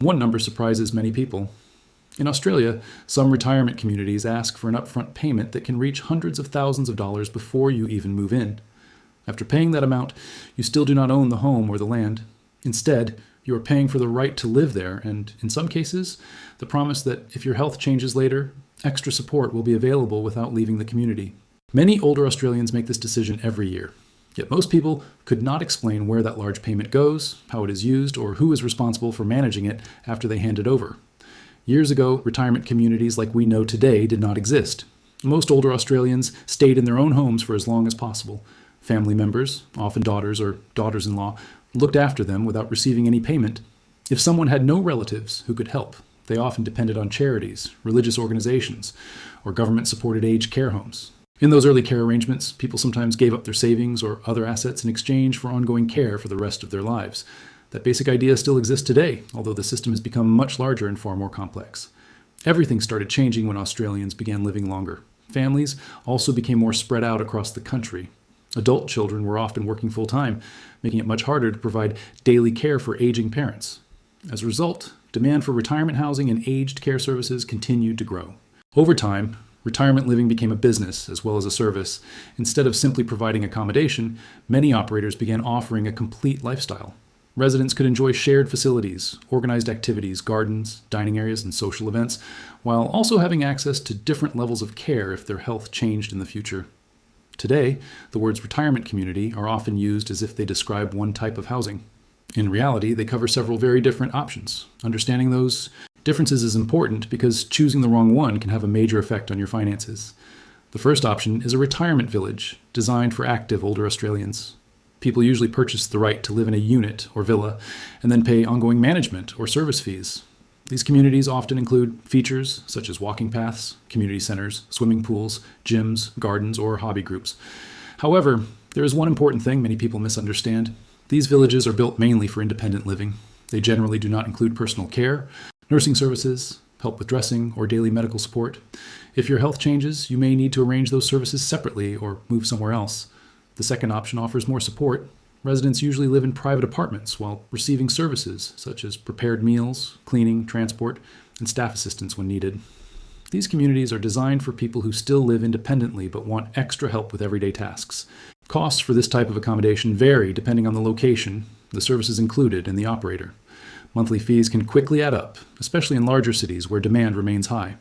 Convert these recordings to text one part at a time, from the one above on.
One number surprises many people. In Australia, some retirement communities ask for an upfront payment that can reach hundreds of thousands of dollars before you even move in. After paying that amount, you still do not own the home or the land. Instead, you are paying for the right to live there and, in some cases, the promise that if your health changes later, extra support will be available without leaving the community. Many older Australians make this decision every year. Yet most people could not explain where that large payment goes, how it is used, or who is responsible for managing it after they hand it over. Years ago, retirement communities like we know today did not exist. Most older Australians stayed in their own homes for as long as possible. Family members, often daughters or daughters-in-law, looked after them without receiving any payment. If someone had no relatives who could help, they often depended on charities, religious organizations, or government-supported aged care homes. In those early care arrangements, people sometimes gave up their savings or other assets in exchange for ongoing care for the rest of their lives. That basic idea still exists today, although the system has become much larger and far more complex. Everything started changing when Australians began living longer. Families also became more spread out across the country. Adult children were often working full-time, making it much harder to provide daily care for aging parents. As a result, demand for retirement housing and aged care services continued to grow. Over time, retirement living became a business as well as a service. Instead of simply providing accommodation, many operators began offering a complete lifestyle. Residents could enjoy shared facilities, organized activities, gardens, dining areas, and social events, while also having access to different levels of care if their health changed in the future. Today, the words retirement community are often used as if they describe one type of housing. In reality, they cover several very different options. Understanding those differences is important because choosing the wrong one can have a major effect on your finances. The first option is a retirement village designed for active older Australians. People usually purchase the right to live in a unit or villa and then pay ongoing management or service fees. These communities often include features such as walking paths, community centers, swimming pools, gyms, gardens, or hobby groups. However, there is one important thing many people misunderstand. These villages are built mainly for independent living. They generally do not include personal care, nursing services, help with dressing, or daily medical support. If your health changes, you may need to arrange those services separately or move somewhere else. The second option offers more support. Residents usually live in private apartments while receiving services such as prepared meals, cleaning, transport, and staff assistance when needed. These communities are designed for people who still live independently but want extra help with everyday tasks. Costs for this type of accommodation vary depending on the location, the services included, and the operator. Monthly fees can quickly add up, especially in larger cities where demand remains high.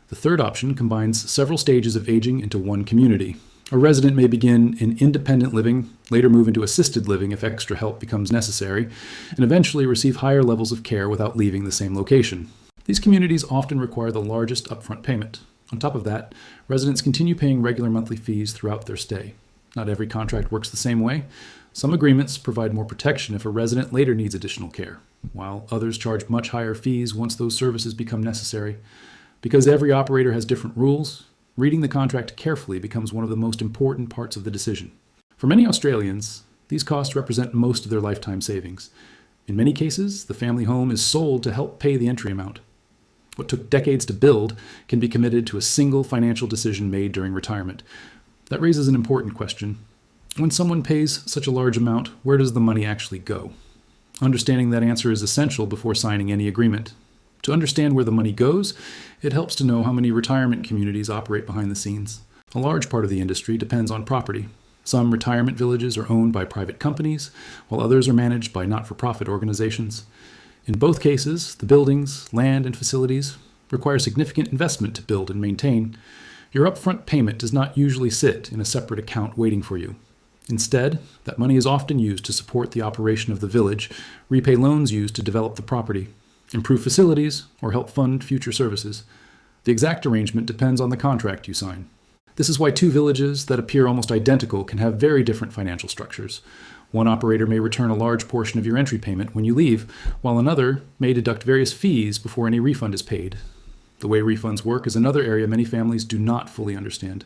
The third option combines several stages of aging into one community. A resident may begin in independent living, later move into assisted living if extra help becomes necessary, and eventually receive higher levels of care without leaving the same location. These communities often require the largest upfront payment. On top of that, residents continue paying regular monthly fees throughout their stay. Not every contract works the same way. Some agreements provide more protection if a resident later needs additional care, while others charge much higher fees once those services become necessary. Because every operator has different rules, reading the contract carefully becomes one of the most important parts of the decision. For many Australians, these costs represent most of their lifetime savings. In many cases, the family home is sold to help pay the entry amount. What took decades to build can be committed to a single financial decision made during retirement. That raises an important question. When someone pays such a large amount, where does the money actually go? Understanding that answer is essential before signing any agreement. To understand where the money goes, it helps to know how many retirement communities operate behind the scenes. A large part of the industry depends on property. Some retirement villages are owned by private companies, while others are managed by not-for-profit organizations. In both cases, the buildings, land, and facilities require significant investment to build and maintain. Your upfront payment does not usually sit in a separate account waiting for you. Instead, that money is often used to support the operation of the village, repay loans used to develop the property, improve facilities, or help fund future services. The exact arrangement depends on the contract you sign. This is why two villages that appear almost identical can have very different financial structures. One operator may return a large portion of your entry payment when you leave, while another may deduct various fees before any refund is paid. The way refunds work is another area many families do not fully understand.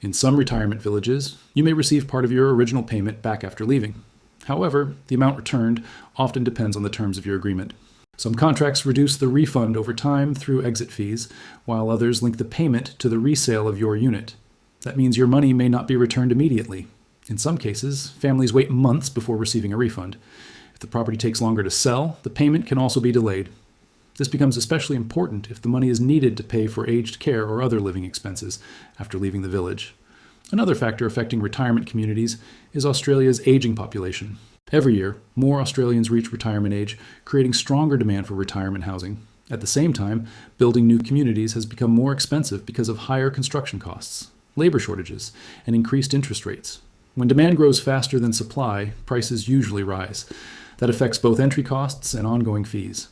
In some retirement villages, you may receive part of your original payment back after leaving. However, the amount returned often depends on the terms of your agreement. Some contracts reduce the refund over time through exit fees, while others link the payment to the resale of your unit. That means your money may not be returned immediately. In some cases, families wait months before receiving a refund. If the property takes longer to sell, the payment can also be delayed. This becomes especially important if the money is needed to pay for aged care or other living expenses after leaving the village. Another factor affecting retirement communities is Australia's aging population. Every year, more Australians reach retirement age, creating stronger demand for retirement housing. At the same time, building new communities has become more expensive because of higher construction costs, labor shortages, and increased interest rates. When demand grows faster than supply, prices usually rise. That affects both entry costs and ongoing fees.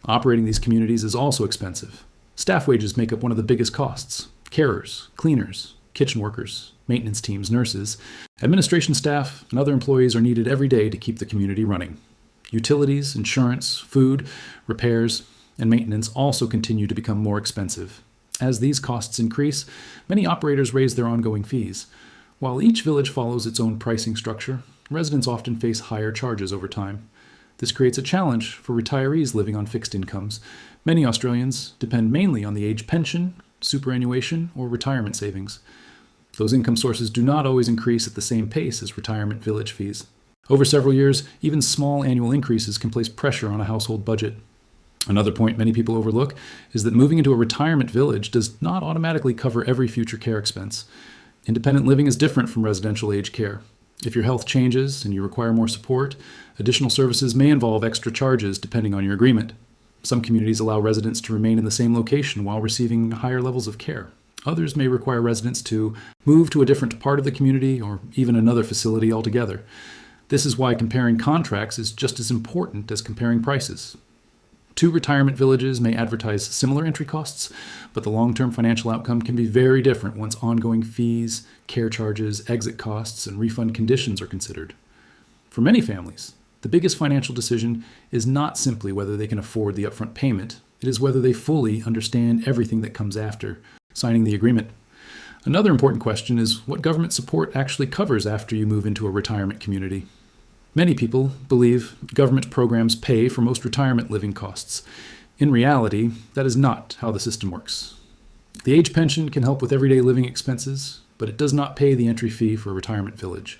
Operating these communities is also expensive. Staff wages make up one of the biggest costs. Carers, cleaners, kitchen workers, maintenance teams, nurses, administration staff, and other employees are needed every day to keep the community running. Utilities, insurance, food, repairs, and maintenance also continue to become more expensive. As these costs increase, many operators raise their ongoing fees. While each village follows its own pricing structure, residents often face higher charges over time. This creates a challenge for retirees living on fixed incomes. Many Australians depend mainly on the age pension, superannuation, or retirement savings. Those income sources do not always increase at the same pace as retirement village fees. Over several years, even small annual increases can place pressure on a household budget. Another point many people overlook is that moving into a retirement village does not automatically cover every future care expense. Independent living is different from residential aged care. If your health changes and you require more support, additional services may involve extra charges depending on your agreement. Some communities allow residents to remain in the same location while receiving higher levels of care. Others may require residents to move to a different part of the community or even another facility altogether. This is why comparing contracts is just as important as comparing prices. Two retirement villages may advertise similar entry costs, but the long-term financial outcome can be very different once ongoing fees, care charges, exit costs, and refund conditions are considered. For many families, the biggest financial decision is not simply whether they can afford the upfront payment. It is whether they fully understand everything that comes after signing the agreement. Another important question is what government support actually covers after you move into a retirement community. Many people believe government programs pay for most retirement living costs. In reality, that is not how the system works. The age pension can help with everyday living expenses, but it does not pay the entry fee for a retirement village.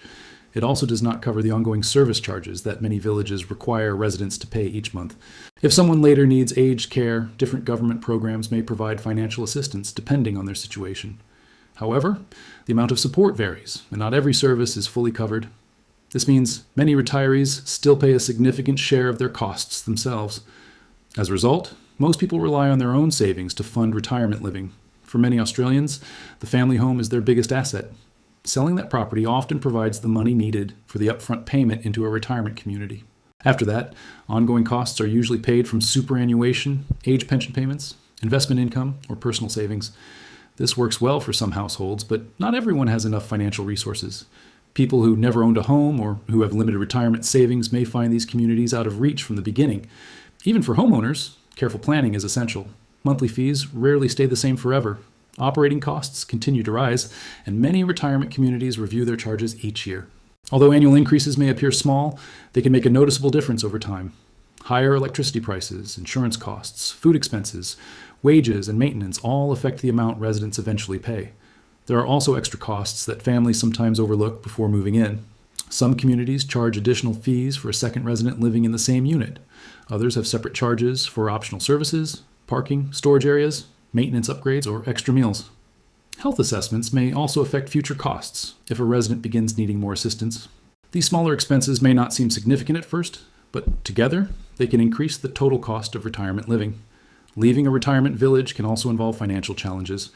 It also does not cover the ongoing service charges that many villages require residents to pay each month. If someone later needs aged care, different government programs may provide financial assistance depending on their situation. However, the amount of support varies, and not every service is fully covered. This means many retirees still pay a significant share of their costs themselves. As a result, most people rely on their own savings to fund retirement living. For many Australians, the family home is their biggest asset. Selling that property often provides the money needed for the upfront payment into a retirement community. After that, ongoing costs are usually paid from superannuation, age pension payments, investment income, or personal savings. This works well for some households, but not everyone has enough financial resources. People who never owned a home or who have limited retirement savings may find these communities out of reach from the beginning. Even for homeowners, careful planning is essential. Monthly fees rarely stay the same forever. Operating costs continue to rise, and many retirement communities review their charges each year. Although annual increases may appear small, they can make a noticeable difference over time. Higher electricity prices, insurance costs, food expenses, wages, and maintenance all affect the amount residents eventually pay. There are also extra costs that families sometimes overlook before moving in. Some communities charge additional fees for a second resident living in the same unit. Others have separate charges for optional services, parking, storage areas, maintenance upgrades, or extra meals. Health assessments may also affect future costs if a resident begins needing more assistance. These smaller expenses may not seem significant at first, but together they can increase the total cost of retirement living. Leaving a retirement village can also involve financial challenges.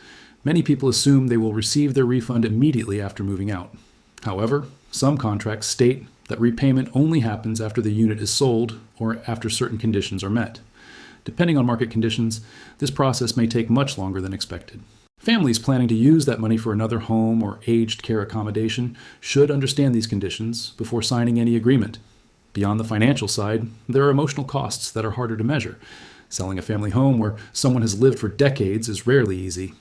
Many people assume they will receive their refund immediately after moving out. However, some contracts state that repayment only happens after the unit is sold or after certain conditions are met. Depending on market conditions, this process may take much longer than expected. Families planning to use that money for another home or aged care accommodation should understand these conditions before signing any agreement. Beyond the financial side, there are emotional costs that are harder to measure. Selling a family home where someone has lived for decades is rarely easy.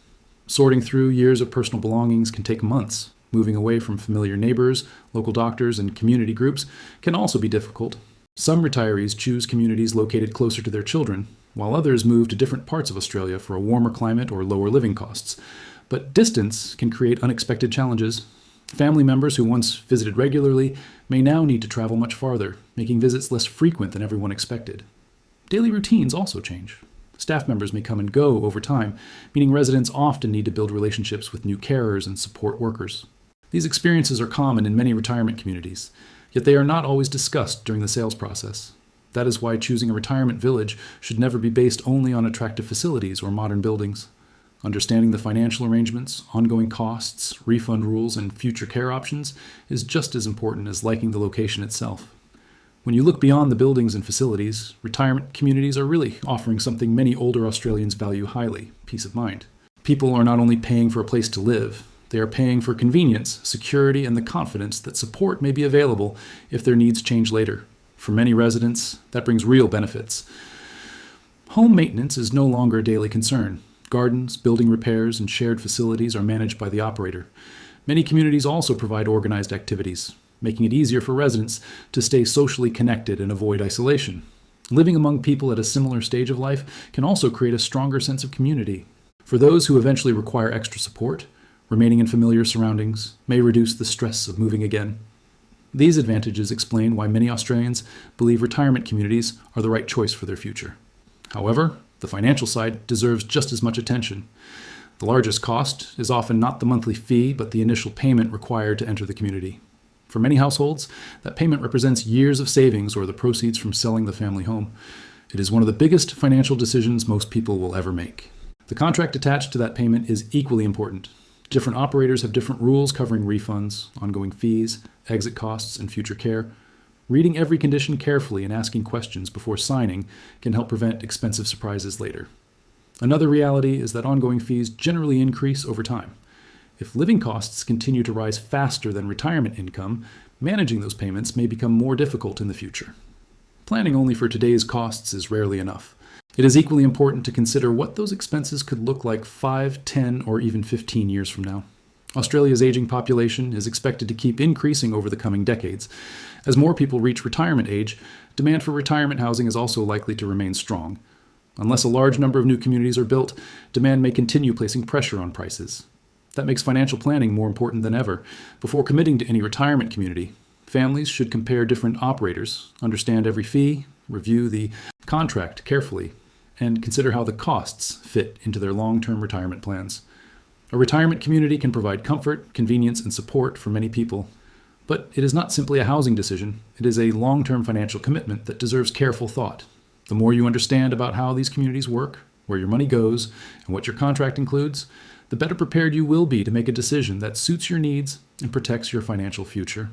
Sorting through years of personal belongings can take months. Moving away from familiar neighbors, local doctors, and community groups can also be difficult. Some retirees choose communities located closer to their children, while others move to different parts of Australia for a warmer climate or lower living costs. But distance can create unexpected challenges. Family members who once visited regularly may now need to travel much farther, making visits less frequent than everyone expected. Daily routines also change. Staff members may come and go over time, meaning residents often need to build relationships with new carers and support workers. These experiences are common in many retirement communities, yet they are not always discussed during the sales process. That is why choosing a retirement village should never be based only on attractive facilities or modern buildings. Understanding the financial arrangements, ongoing costs, refund rules, and future care options is just as important as liking the location itself. When you look beyond the buildings and facilities, retirement communities are really offering something many older Australians value highly: peace of mind. People are not only paying for a place to live, they are paying for convenience, security, and the confidence that support may be available if their needs change later. For many residents, that brings real benefits. Home maintenance is no longer a daily concern. Gardens, building repairs, and shared facilities are managed by the operator. Many communities also provide organized activities, making it easier for residents to stay socially connected and avoid isolation. Living among people at a similar stage of life can also create a stronger sense of community. For those who eventually require extra support, remaining in familiar surroundings may reduce the stress of moving again. These advantages explain why many Australians believe retirement communities are the right choice for their future. However, the financial side deserves just as much attention. The largest cost is often not the monthly fee, but the initial payment required to enter the community. For many households, that payment represents years of savings or the proceeds from selling the family home. It is one of the biggest financial decisions most people will ever make. The contract attached to that payment is equally important. Different operators have different rules covering refunds, ongoing fees, exit costs, and future care. Reading every condition carefully and asking questions before signing can help prevent expensive surprises later. Another reality is that ongoing fees generally increase over time. If living costs continue to rise faster than retirement income, managing those payments may become more difficult in the future. Planning only for today's costs is rarely enough. It is equally important to consider what those expenses could look like 5, 10, or even 15 years from now. Australia's aging population is expected to keep increasing over the coming decades. As more people reach retirement age, demand for retirement housing is also likely to remain strong. Unless a large number of new communities are built, demand may continue placing pressure on prices. That makes financial planning more important than ever. Before committing to any retirement community, families should compare different operators, understand every fee, review the contract carefully, and consider how the costs fit into their long-term retirement plans. A retirement community can provide comfort, convenience, and support for many people. But it is not simply a housing decision. It is a long-term financial commitment that deserves careful thought. The more you understand about how these communities work, where your money goes, and what your contract includes, the better prepared you will be to make a decision that suits your needs and protects your financial future.